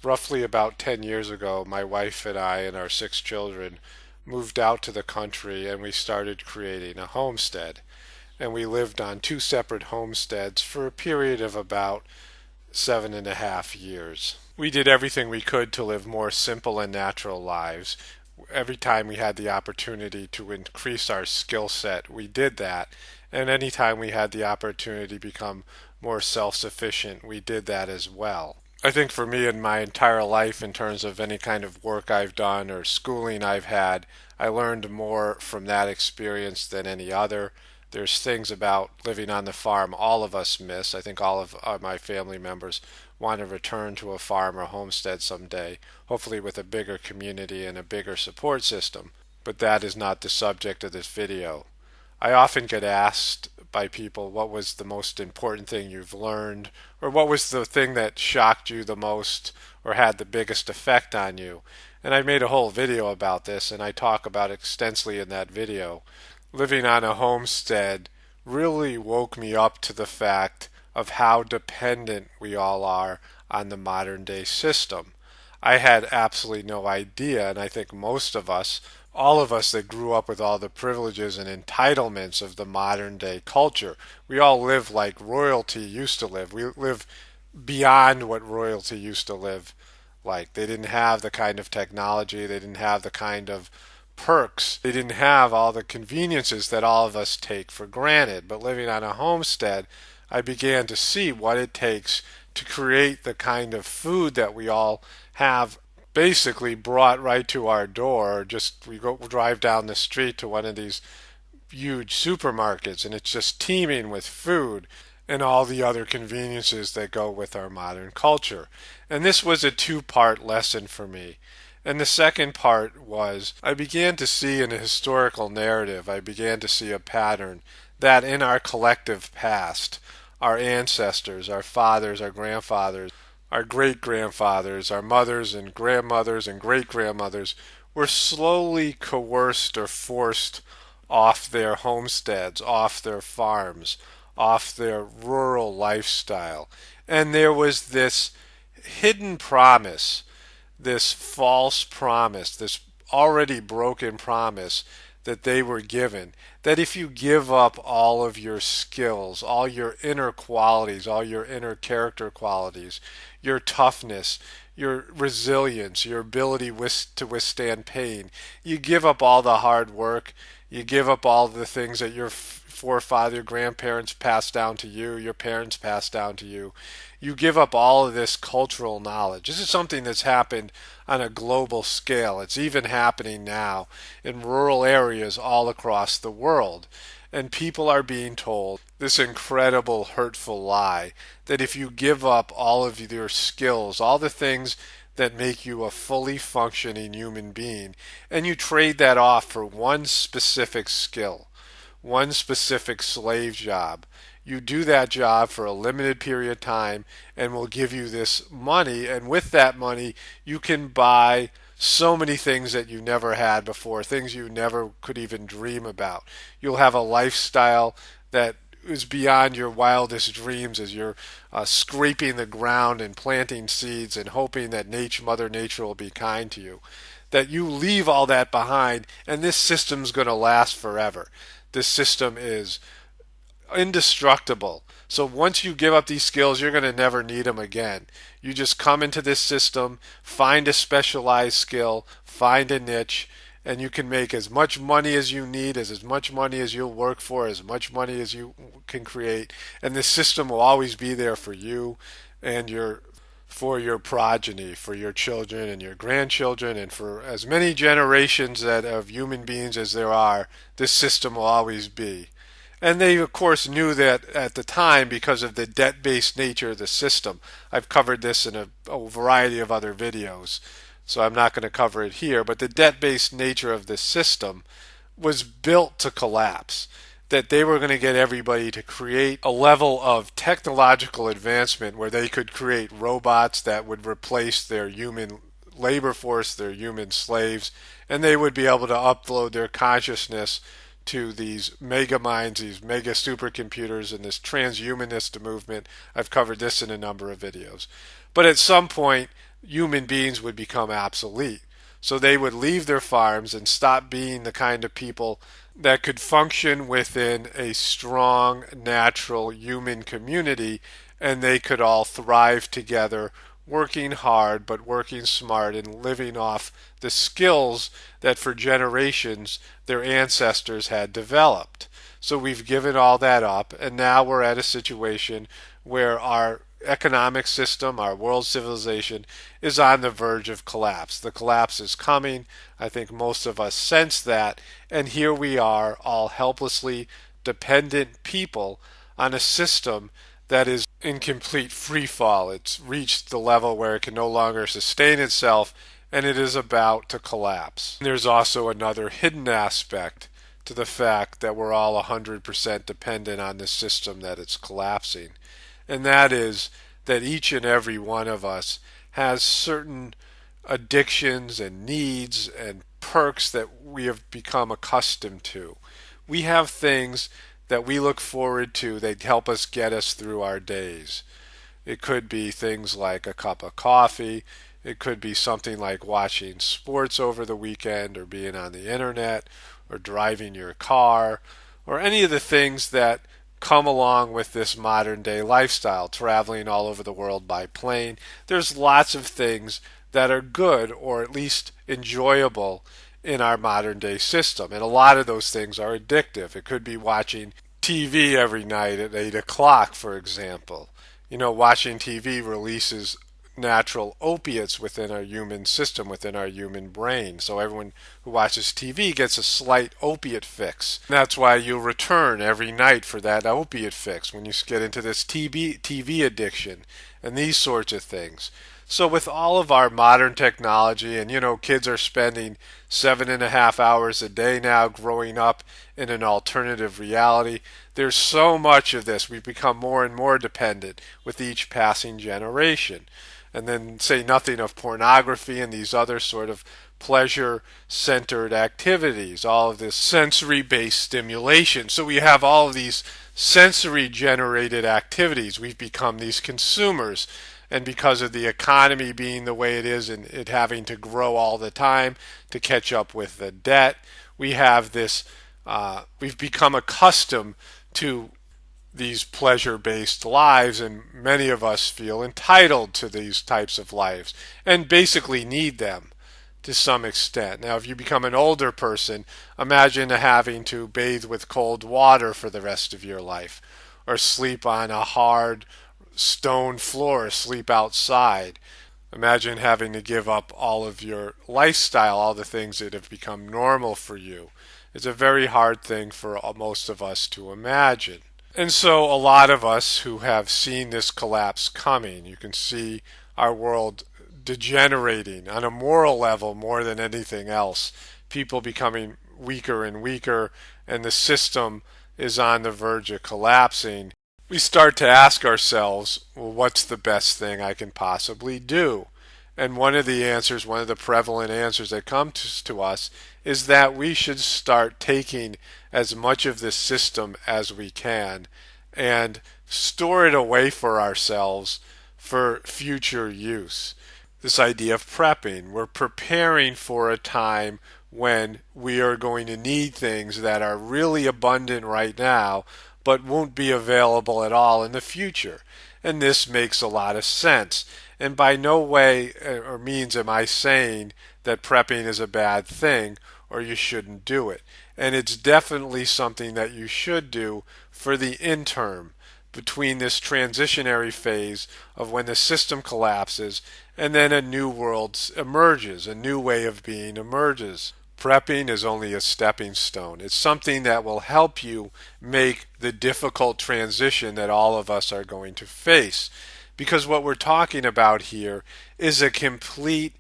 Roughly about 10 years ago, my wife and I and our 6 children moved out to the country and we started creating a homestead. And we lived on two separate homesteads for a period of about 7.5 years. We did everything we could to live more simple and natural lives. Every time we had the opportunity to increase our skill set, we did that. And anytime we had the opportunity to become more self-sufficient, we did that as well. I think for me in my entire life, in terms of any kind of work I've done or schooling I've had, I learned more from that experience than any other. There's things about living on the farm all of us miss. I think all of my family members want to return to a farm or homestead someday, hopefully with a bigger community and a bigger support system. But that is not the subject of this video. I often get asked by people, what was the most important thing you've learned, or what was the thing that shocked you the most or had the biggest effect on you? And I made a whole video about this, and I talk about it extensively in that video. Living on a homestead really woke me up to the fact of how dependent we all are on the modern day system. I had absolutely no idea, and I think most of us, all of us that grew up with all the privileges and entitlements of the modern day culture, we all live like royalty used to live. We live beyond what royalty used to live like. They didn't have the kind of technology, they didn't have the kind of perks, they didn't have all the conveniences that all of us take for granted. But living on a homestead, I began to see what it takes to create the kind of food that we all have basically brought right to our door. Just we go drive down the street to one of these huge supermarkets and it's just teeming with food and all the other conveniences that go with our modern culture. And this was a two-part lesson for me. And the second part was I began to see in a historical narrative, I began to see a pattern that in our collective past, our ancestors, our fathers, our grandfathers, our great-grandfathers, our mothers and grandmothers and great-grandmothers were slowly coerced or forced off their homesteads, off their farms, off their rural lifestyle. And there was this hidden promise, this false promise, this already broken promise that they were given, that if you give up all of your skills, all your inner qualities, all your inner character qualities, your toughness, your resilience, your ability to withstand pain, you give up all the hard work, you give up all the things that your forefather, grandparents passed down to you, your parents passed down to you. You give up all of this cultural knowledge. This is something that's happened on a global scale. It's even happening now in rural areas all across the world. And people are being told this incredible hurtful lie that if you give up all of your skills, all the things that make you a fully functioning human being, and you trade that off for one specific skill, one specific slave job. You do that job for a limited period of time and we'll give you this money, and with that money you can buy so many things that you never had before, things you never could even dream about. You'll have a lifestyle that is beyond your wildest dreams as you're scraping the ground and planting seeds and hoping that Mother Nature will be kind to you. That you leave all that behind and this system's going to last forever. This system is indestructible. So once you give up these skills, you're going to never need them again. You just come into this system, find a specialized skill, find a niche, and you can make as much money as you need, as much money as you'll work for, as much money as you can create, and this system will always be there for you and for your progeny, for your children and your grandchildren, and for as many generations of human beings as there are, this system will always be. And they, of course, knew that at the time because of the debt-based nature of the system. I've covered this in a variety of other videos, so I'm not going to cover it here. But the debt-based nature of the system was built to collapse. That they were going to get everybody to create a level of technological advancement where they could create robots that would replace their human labor force, their human slaves, and they would be able to upload their consciousness to these mega minds, these mega supercomputers, and this transhumanist movement. I've covered this in a number of videos. But at some point, human beings would become obsolete. So they would leave their farms and stop being the kind of people that could function within a strong, natural human community, and they could all thrive together, working hard but working smart and living off the skills that for generations their ancestors had developed. So we've given all that up, and now we're at a situation where our economic system, our world civilization, is on the verge of collapse. The collapse is coming. I think most of us sense that. And here we are, all helplessly dependent people on a system that is in complete free fall. It's reached the level where it can no longer sustain itself and it is about to collapse. There's also another hidden aspect to the fact that we're all 100% dependent on the system that it's collapsing. And that is that each and every one of us has certain addictions and needs and perks that we have become accustomed to. We have things that we look forward to that help us get us through our days. It could be things like a cup of coffee. It could be something like watching sports over the weekend or being on the internet or driving your car or any of the things that come along with this modern day lifestyle, traveling all over the world by plane. There's lots of things that are good or at least enjoyable in our modern day system. And a lot of those things are addictive. It could be watching TV every night at 8 o'clock, for example. You know, watching TV releases natural opiates within our human system, within our human brain. So everyone who watches TV gets a slight opiate fix. That's why you'll return every night for that opiate fix when you get into this TV addiction and these sorts of things. So with all of our modern technology, and you know, kids are spending 7.5 hours a day now growing up in an alternative reality. There's so much of this. We've become more and more dependent with each passing generation. And then say nothing of pornography and these other sort of pleasure-centered activities, all of this sensory-based stimulation. So we have all of these sensory-generated activities. We've become these consumers. And because of the economy being the way it is and it having to grow all the time to catch up with the debt, we have this, we've become accustomed to these pleasure-based lives, and many of us feel entitled to these types of lives and basically need them to some extent. Now, if you become an older person, imagine having to bathe with cold water for the rest of your life or sleep on a hard stone floor, sleep outside. Imagine having to give up all of your lifestyle, all the things that have become normal for you. It's a very hard thing for most of us to imagine. And so a lot of us who have seen this collapse coming, you can see our world degenerating on a moral level more than anything else. People becoming weaker and weaker, and the system is on the verge of collapsing. We start to ask ourselves, well, what's the best thing I can possibly do? And one of the answers, one of the prevalent answers that comes to us is that we should start taking as much of this system as we can and store it away for ourselves for future use. This idea of prepping, we're preparing for a time when we are going to need things that are really abundant right now but won't be available at all in the future. And this makes a lot of sense. And by no way or means am I saying that prepping is a bad thing or you shouldn't do it. And it's definitely something that you should do for the interim between this transitionary phase of when the system collapses and then a new world emerges, a new way of being emerges. Prepping is only a stepping stone. It's something that will help you make the difficult transition that all of us are going to face. Because what we're talking about here is a complete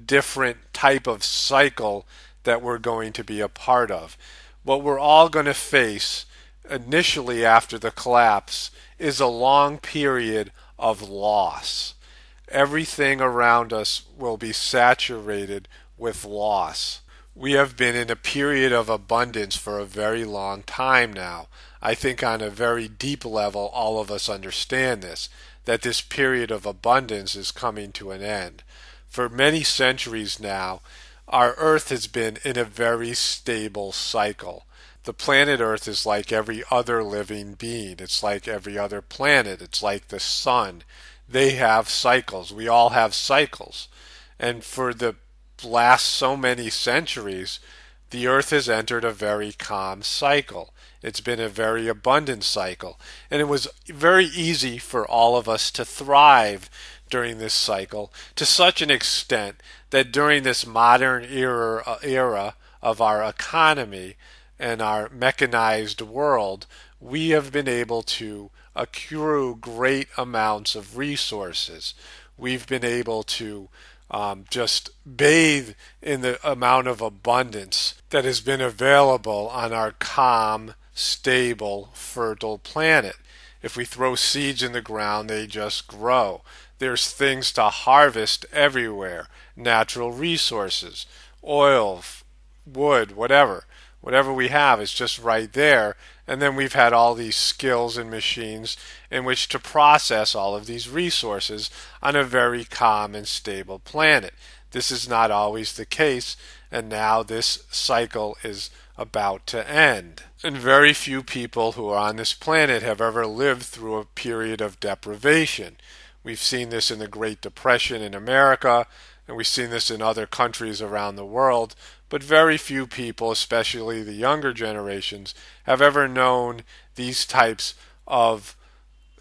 different type of cycle that we're going to be a part of. What we're all going to face initially after the collapse is a long period of loss. Everything around us will be saturated with loss. We have been in a period of abundance for a very long time now. I think on a very deep level all of us understand this, that this period of abundance is coming to an end. For many centuries now, our Earth has been in a very stable cycle. The planet Earth is like every other living being. It's like every other planet. It's like the sun. They have cycles. We all have cycles. And for the last so many centuries, the Earth has entered a very calm cycle. It's been a very abundant cycle. And it was very easy for all of us to thrive during this cycle to such an extent that during this modern era of our economy and our mechanized world, we have been able to accrue great amounts of resources. We've been able to just bathe in the amount of abundance that has been available on our calm, stable, fertile planet. If we throw seeds in the ground, they just grow. There's things to harvest everywhere, natural resources, oil, wood, whatever. Whatever we have is just right there. And then we've had all these skills and machines in which to process all of these resources on a very calm and stable planet. This is not always the case, and now this cycle is about to end. And very few people who are on this planet have ever lived through a period of deprivation. We've seen this in the Great Depression in America, and we've seen this in other countries around the world, but very few people, especially the younger generations, have ever known these types of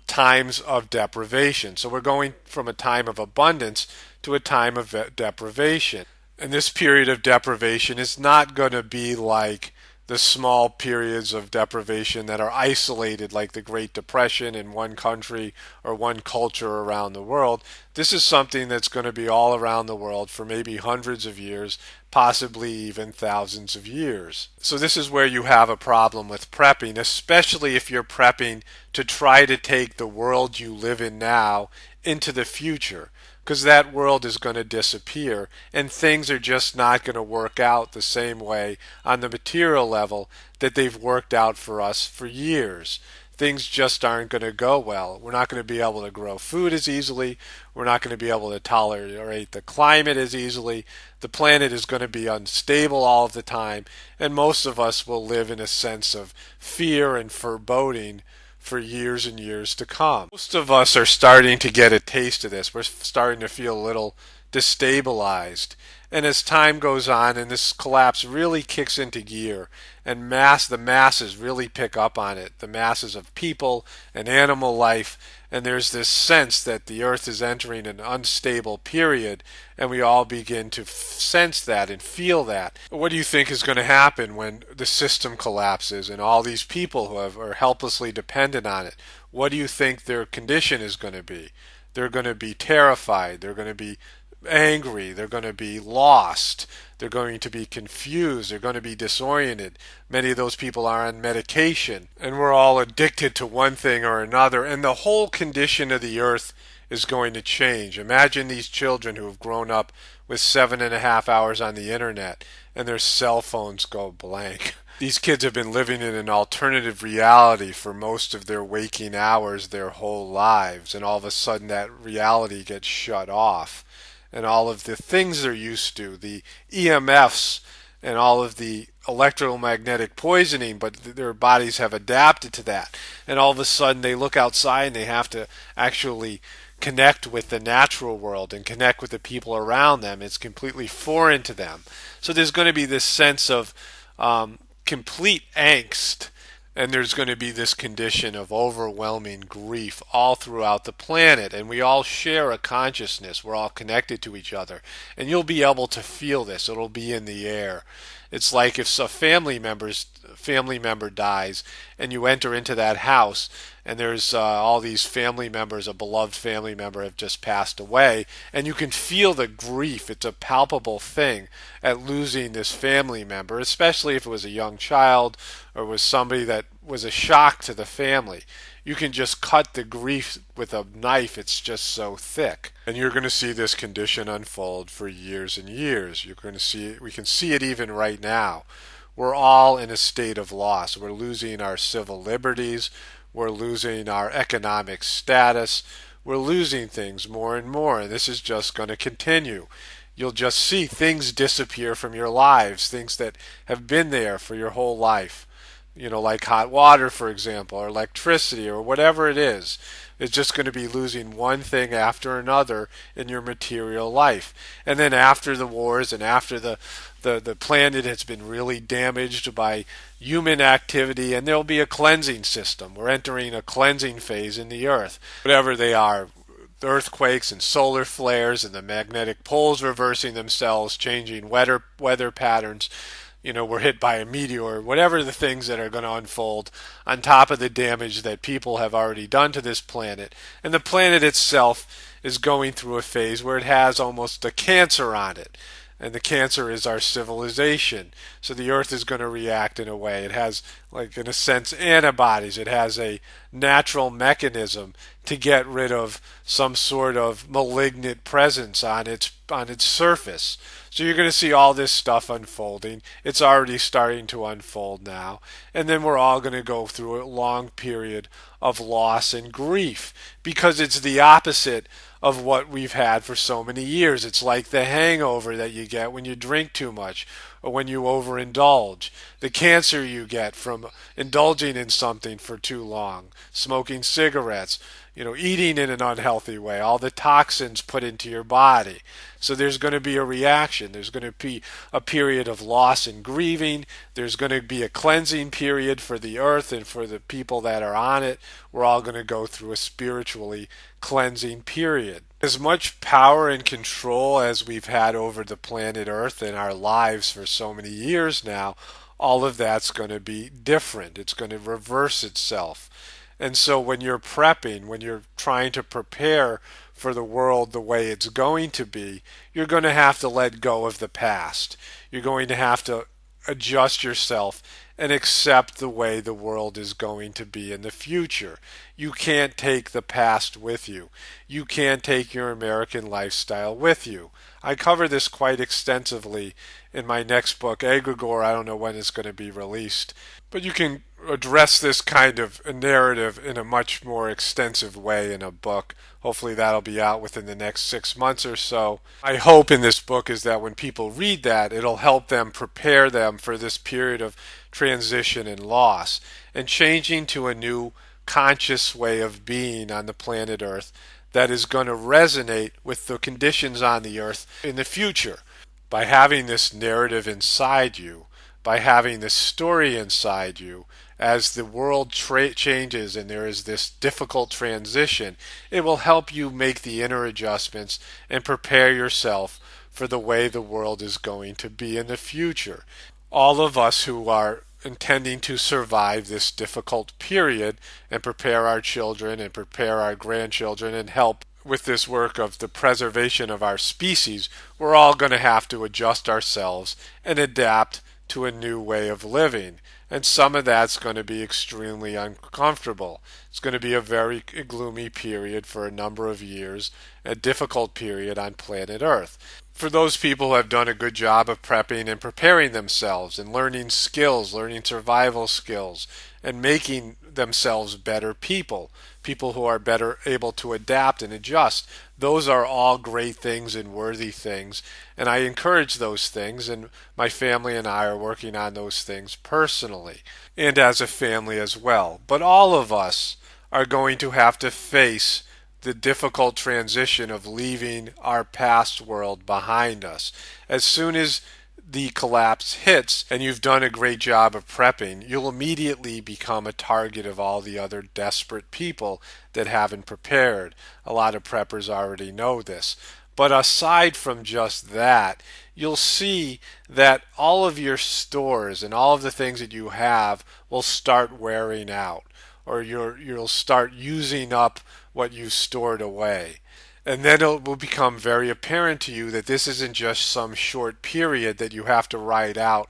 times of deprivation. So we're going from a time of abundance to a time of deprivation. And this period of deprivation is not going to be like the small periods of deprivation that are isolated, like the Great Depression in one country or one culture around the world. This is something that's going to be all around the world for maybe hundreds of years, possibly even thousands of years. So this is where you have a problem with prepping, especially if you're prepping to try to take the world you live in now into the future, because that world is going to disappear and things are just not going to work out the same way on the material level that they've worked out for us for years. Things just aren't going to go well. We're not going to be able to grow food as easily. We're not going to be able to tolerate the climate as easily. The planet is going to be unstable all of the time, and most of us will live in a sense of fear and foreboding for years and years to come. Most of us are starting to get a taste of this. We're starting to feel a little destabilized. And as time goes on and this collapse really kicks into gear and the masses really pick up on it, the masses of people and animal life, and there's this sense that the earth is entering an unstable period, and we all begin to sense that and feel that. What do you think is going to happen when the system collapses and all these people who are helplessly dependent on it? What do you think their condition is going to be? They're going to be terrified. They're going to be angry, they're going to be lost, they're going to be confused, they're going to be disoriented. Many of those people are on medication, and we're all addicted to one thing or another, and the whole condition of the earth is going to change. Imagine these children who have grown up with 7.5 hours on the internet and their cell phones go blank. These kids have been living in an alternative reality for most of their waking hours their whole lives, and all of a sudden that reality gets shut off. And all of the things they're used to, the EMFs and all of the electromagnetic poisoning, but their bodies have adapted to that. And all of a sudden they look outside and they have to actually connect with the natural world and connect with the people around them. It's completely foreign to them. So there's going to be this sense of complete angst, and there's going to be this condition of overwhelming grief all throughout the planet. And we all share a consciousness. We're all connected to each other. And you'll be able to feel this. It'll be in the air. It's like if a family member dies and you enter into that house and there's all these family members, a beloved family member have just passed away, and you can feel the grief. It's a palpable thing at losing this family member, especially if it was a young child or was somebody that was a shock to the family. You can just cut the grief with a knife. It's just so thick. And you're going to see this condition unfold for years and years. You're going to see it. We can see it even right now. We're all in a state of loss. We're losing our civil liberties. We're losing our economic status. we're losing things more and more, and this is just going to continue. You'll just see things disappear from your lives, things that have been there for your whole life. Like hot water, for example, or electricity, or whatever it is. It's just going to be losing one thing after another in your material life. And then after the wars and after the planet has been really damaged by human activity, and there'll be a cleansing system. We're entering a cleansing phase in the earth, whatever they are. Earthquakes and solar flares and the magnetic poles reversing themselves, changing weather patterns. We're hit by a meteor, whatever the things that are going to unfold on top of the damage that people have already done to this planet. And the planet itself is going through a phase where it has almost a cancer on it. And the cancer is our civilization. So the earth is going to react in a way. It has, like, in a sense, antibodies. It has a natural mechanism to get rid of some sort of malignant presence on its surface. So you're going to see all this stuff unfolding. It's already starting to unfold now. And then we're all going to go through a long period of loss and grief because it's the opposite of what we've had for so many years. It's like the hangover that you get when you drink too much or when you overindulge. The cancer you get from indulging in something for too long, smoking cigarettes, eating in an unhealthy way, all the toxins put into your body. So there's going to be a reaction. There's going to be a period of loss and grieving. There's going to be a cleansing period for the earth and for the people that are on it. We're all going to go through a spiritually cleansing period. As much power and control as we've had over the planet Earth and our lives for so many years now, all of that's going to be different. It's going to reverse itself. And so when you're prepping, when you're trying to prepare for the world the way it's going to be, you're going to have to let go of the past. You're going to have to adjust yourself and accept the way the world is going to be in the future. You can't take the past with you. You can't take your American lifestyle with you. I cover this quite extensively in my next book, Egregore. I don't know when it's going to be released, but you can address this kind of a narrative in a much more extensive way in a book. Hopefully that'll be out within the next 6 months or so. My hope in this book is that when people read that, it'll help them prepare them for this period of transition and loss and changing to a new conscious way of being on the planet Earth that is going to resonate with the conditions on the Earth in the future. By having this narrative inside you, by having this story inside you, as the world changes and there is this difficult transition, it will help you make the inner adjustments and prepare yourself for the way the world is going to be in the future. All of us who are intending to survive this difficult period and prepare our children and prepare our grandchildren and help with this work of the preservation of our species, we're all going to have to adjust ourselves and adapt to a new way of living. And some of that's going to be extremely uncomfortable. It's going to be a very gloomy period for a number of years, a difficult period on planet Earth. For those people who have done a good job of prepping and preparing themselves and learning skills, learning survival skills, and making themselves better people who are better able to adapt and adjust, those are all great things and worthy things. And I encourage those things, and my family and I are working on those things personally and as a family as well. But all of us are going to have to face the difficult transition of leaving our past world behind us. As soon as the collapse hits and you've done a great job of prepping, you'll immediately become a target of all the other desperate people that haven't prepared. A lot of preppers already know this. But aside from just that, you'll see that all of your stores and all of the things that you have will start wearing out, or you'll start using up what you stored away. And then it will become very apparent to you that this isn't just some short period that you have to ride out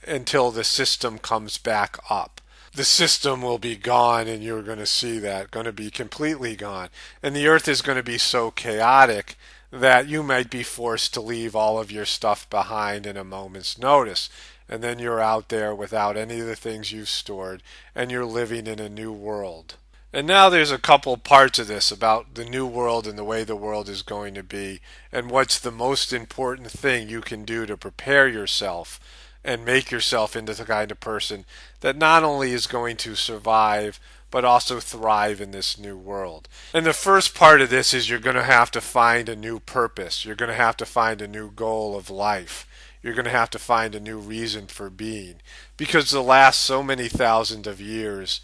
until the system comes back up. The system will be gone, and you're going to see that, going to be completely gone. And the earth is going to be so chaotic that you might be forced to leave all of your stuff behind in a moment's notice. And then you're out there without any of the things you've stored, and you're living in a new world. And now there's a couple parts of this about the new world and the way the world is going to be, and what's the most important thing you can do to prepare yourself and make yourself into the kind of person that not only is going to survive, but also thrive in this new world. And the first part of this is you're going to have to find a new purpose. You're going to have to find a new goal of life. You're going to have to find a new reason for being. Because the last so many thousands of years,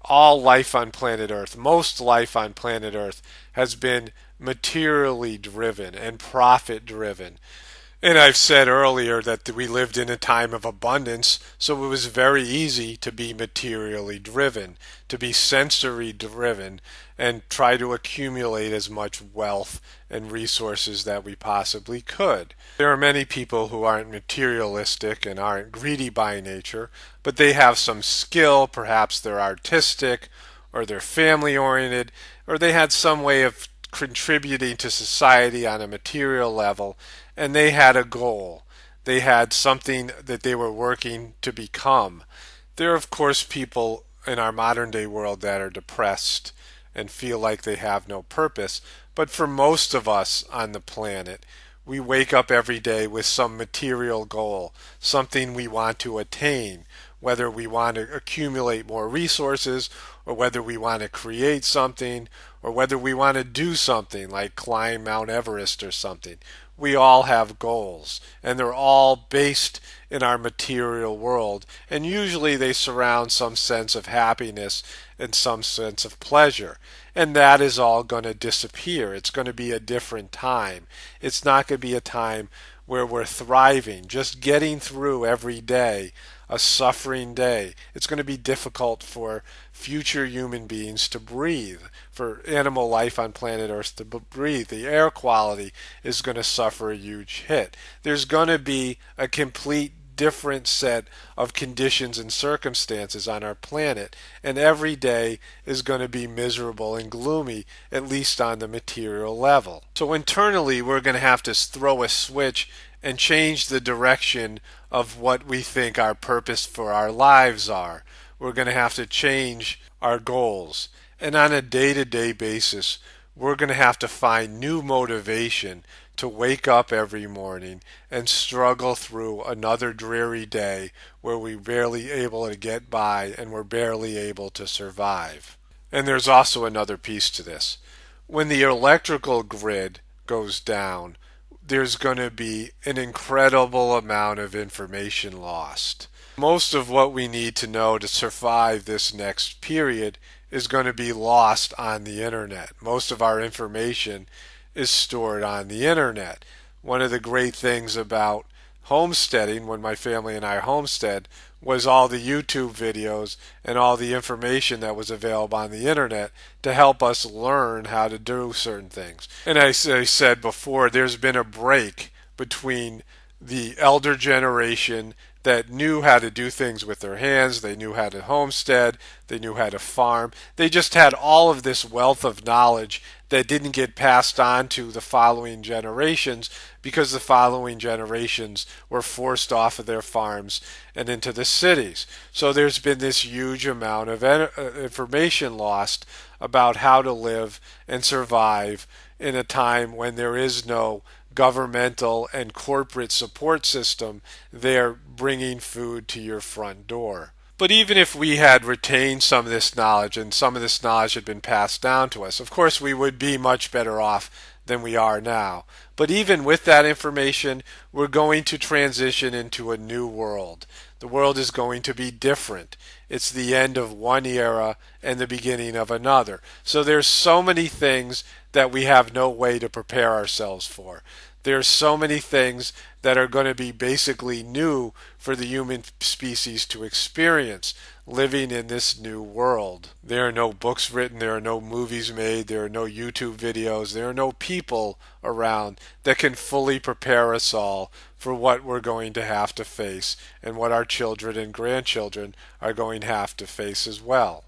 all life on planet Earth, most life on planet Earth, has been materially driven and profit driven. And I've said earlier that we lived in a time of abundance, so it was very easy to be materially driven, to be sensory driven, and try to accumulate as much wealth and resources that we possibly could. There are many people who aren't materialistic and aren't greedy by nature, but they have some skill, perhaps they're artistic, or they're family oriented, or they had some way of contributing to society on a material level, and they had a goal. They had something that they were working to become. There are, of course, people in our modern day world that are depressed and feel like they have no purpose, but for most of us on the planet, we wake up every day with some material goal, something we want to attain, whether we want to accumulate more resources, or whether we want to create something, or whether we want to do something like climb Mount Everest or something. We all have goals, and they're all based in our material world, and usually they surround some sense of happiness and some sense of pleasure. And that is all going to disappear. It's going to be a different time. It's not going to be a time where we're thriving, just getting through every day, a suffering day. It's going to be difficult for future human beings to breathe, for animal life on planet Earth to breathe. The air quality is going to suffer a huge hit. There's going to be a complete different set of conditions and circumstances on our planet, and every day is going to be miserable and gloomy, at least on the material level. So internally, we're going to have to throw a switch and change the direction of what we think our purpose for our lives are. We're going to have to change our goals. And on a day-to-day basis, we're going to have to find new motivation to wake up every morning and struggle through another dreary day where we're barely able to get by and we're barely able to survive. And there's also another piece to this. When the electrical grid goes down, there's going to be an incredible amount of information lost. Most of what we need to know to survive this next period is going to be lost on the internet. Most of our information is stored on the internet. One of the great things about homesteading, when my family and I homestead, was all the YouTube videos and all the information that was available on the internet to help us learn how to do certain things. And as I said before, there's been a break between the elder generation that knew how to do things with their hands, they knew how to homestead, they knew how to farm. They just had all of this wealth of knowledge that didn't get passed on to the following generations because the following generations were forced off of their farms and into the cities. So there's been this huge amount of information lost about how to live and survive in a time when there is no governmental and corporate support system there bringing food to your front door. But even if we had retained some of this knowledge and some of this knowledge had been passed down to us, of course we would be much better off than we are now. But even with that information, we're going to transition into a new world. The world is going to be different. It's the end of one era and the beginning of another. So there's so many things that we have no way to prepare ourselves for. There's so many things that are going to be basically new for the human species to experience living in this new world. There are no books written, there are no movies made, there are no YouTube videos, there are no people around that can fully prepare us all for what we're going to have to face and what our children and grandchildren are going to have to face as well.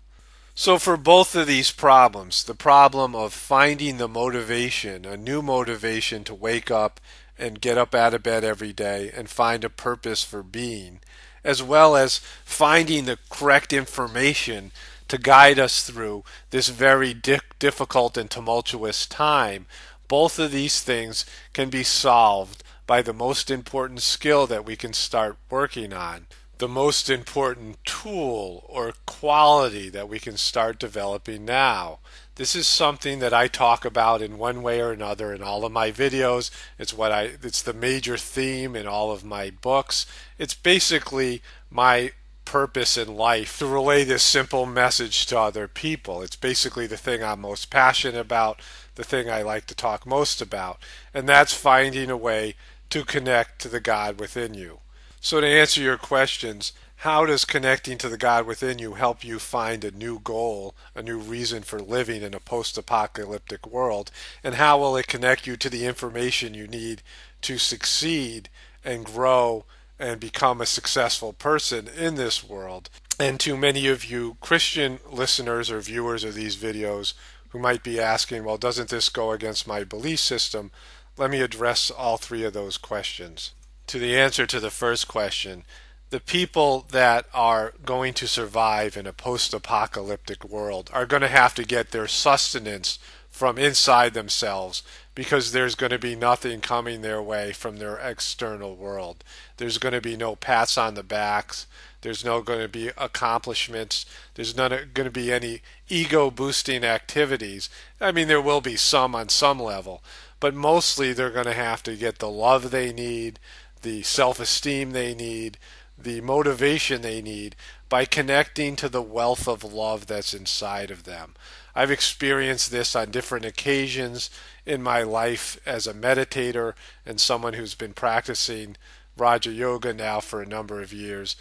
So for both of these problems, the problem of finding the motivation, a new motivation to wake up and get up out of bed every day and find a purpose for being, as well as finding the correct information to guide us through this very difficult and tumultuous time. Both of these things can be solved by the most important skill that we can start working on, the most important tool or quality that we can start developing now. This is something that I talk about in one way or another in all of my videos. It's the major theme in all of my books. It's basically my purpose in life to relay this simple message to other people. It's basically the thing I'm most passionate about, the thing I like to talk most about, and that's finding a way to connect to the God within you. So to answer your questions, how does connecting to the God within you help you find a new goal, a new reason for living in a post-apocalyptic world? And how will it connect you to the information you need to succeed and grow and become a successful person in this world? And to many of you Christian listeners or viewers of these videos who might be asking, well, doesn't this go against my belief system? Let me address all three of those questions. To the answer to the first question, the people that are going to survive in a post-apocalyptic world are going to have to get their sustenance from inside themselves, because there's going to be nothing coming their way from their external world. There's going to be no pats on the backs. There's no going to be accomplishments. There's not going to be any ego-boosting activities. I mean, there will be some on some level, but mostly they're going to have to get the love they need, the self-esteem they need, the motivation they need by connecting to the wealth of love that's inside of them. I've experienced this on different occasions in my life as a meditator and someone who's been practicing Raja Yoga now for a number of years.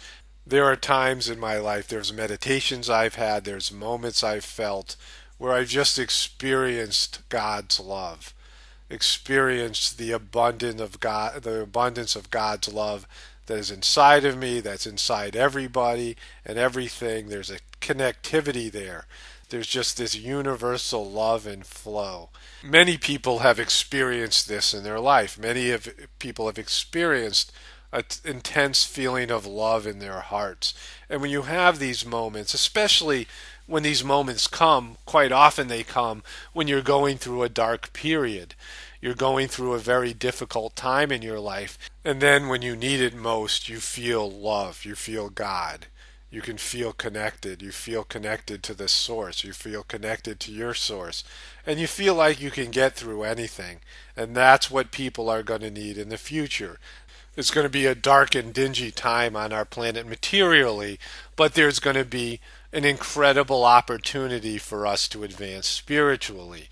There are times in my life, there's meditations I've had, there's moments I've felt where I've just experienced God's love, experienced the abundance of God's love that is inside of me, that's inside everybody and everything. There's a connectivity there. There's just this universal love and flow. Many people have experienced this in their life. People have experienced an intense feeling of love in their hearts. And when you have these moments, especially when these moments come, quite often they come when you're going through a dark period. You're going through a very difficult time in your life, and then when you need it most, you feel love, you feel God. You can feel connected. You feel connected to the source. You feel connected to your source. And you feel like you can get through anything. And that's what people are going to need in the future. It's going to be a dark and dingy time on our planet materially, but there's going to be an incredible opportunity for us to advance spiritually.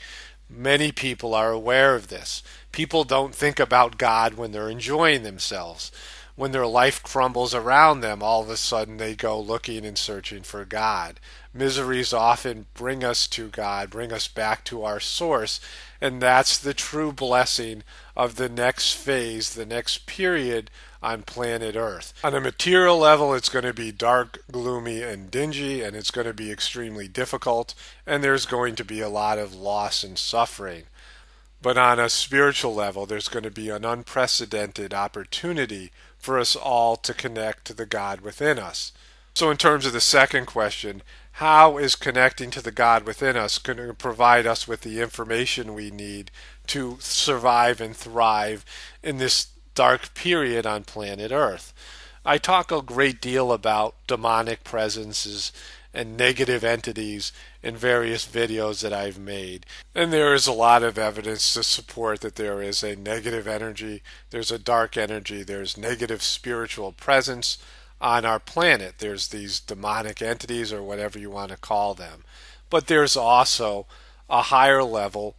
Many people are aware of this. People don't think about God when they're enjoying themselves. When their life crumbles around them, all of a sudden they go looking and searching for God. Miseries often bring us to God, bring us back to our source, and that's the true blessing of the next phase, the next period on planet Earth. On a material level, it's going to be dark, gloomy, and dingy, and it's going to be extremely difficult, and there's going to be a lot of loss and suffering. But on a spiritual level, there's going to be an unprecedented opportunity for us all to connect to the God within us. So in terms of the second question, how is connecting to the God within us going to provide us with the information we need to survive and thrive in this dark period on planet Earth? I talk a great deal about demonic presences and negative entities in various videos that I've made. And there is a lot of evidence to support that there is a negative energy, there's a dark energy, there's negative spiritual presence on our planet. There's these demonic entities or whatever you want to call them. But there's also a higher level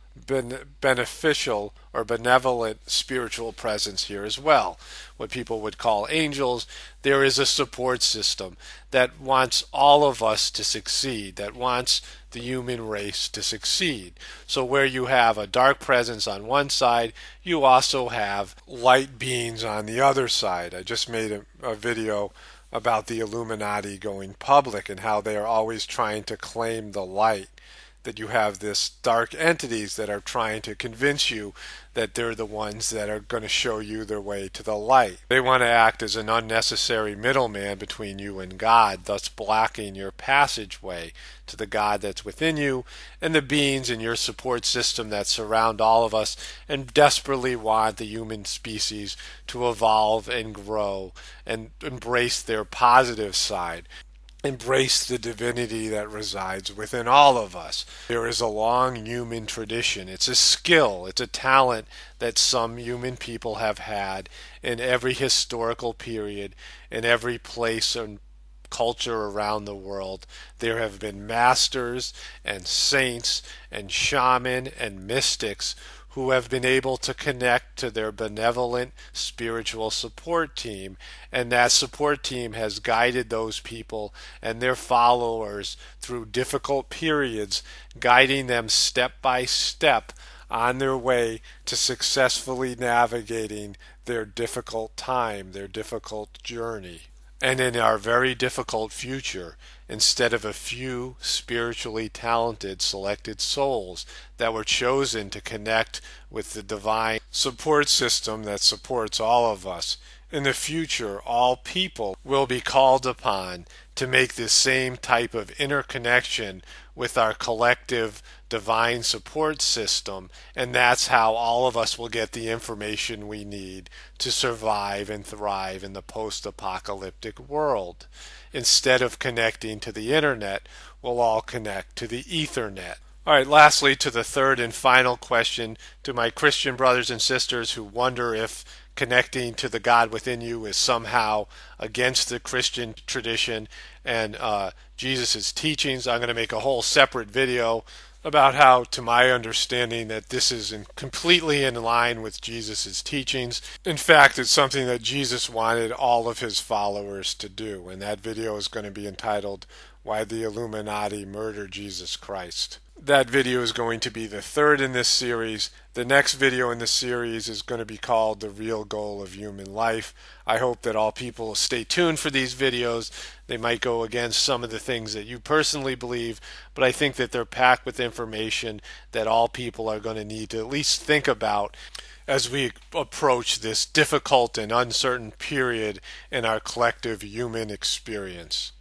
beneficial or benevolent spiritual presence here as well, what people would call angels. There is a support system that wants all of us to succeed, that wants the human race to succeed. So where you have a dark presence on one side, you also have light beings on the other side. I just made a video about the Illuminati going public and how they are always trying to claim the light. that you have this dark entities that are trying to convince you that they're the ones that are going to show you their way to the light. They want to act as an unnecessary middleman between you and God, thus blocking your passageway to the God that's within you and the beings in your support system that surround all of us and desperately want the human species to evolve and grow and embrace their positive side. Embrace the divinity that resides within all of us. There is a long human tradition. It's a skill, it's a talent that some human people have had in every historical period, in every place and culture around the world. There have been masters and saints and shaman and mystics who have been able to connect to their benevolent spiritual support team, and that support team has guided those people and their followers through difficult periods, guiding them step by step on their way to successfully navigating their difficult time, their difficult journey. And in our very difficult future, instead of a few spiritually talented selected souls that were chosen to connect with the divine support system that supports all of us, in the future all people will be called upon to make this same type of interconnection with our collective divine support system, and that's how all of us will get the information we need to survive and thrive in the post-apocalyptic world. Instead of connecting to the internet, we'll all connect to the Ethernet. All right, lastly, to the third and final question, to my Christian brothers and sisters who wonder if connecting to the God within you is somehow against the Christian tradition and Jesus' teachings. I'm going to make a whole separate video about how, to my understanding, that this is completely in line with Jesus' teachings. In fact, it's something that Jesus wanted all of his followers to do, and that video is going to be entitled, Why the Illuminati Murdered Jesus Christ. That video is going to be the third in this series. The next video in this series is going to be called The Real Goal of Human Life. I hope that all people will stay tuned for these videos. They might go against some of the things that you personally believe, but I think that they're packed with information that all people are going to need to at least think about as we approach this difficult and uncertain period in our collective human experience.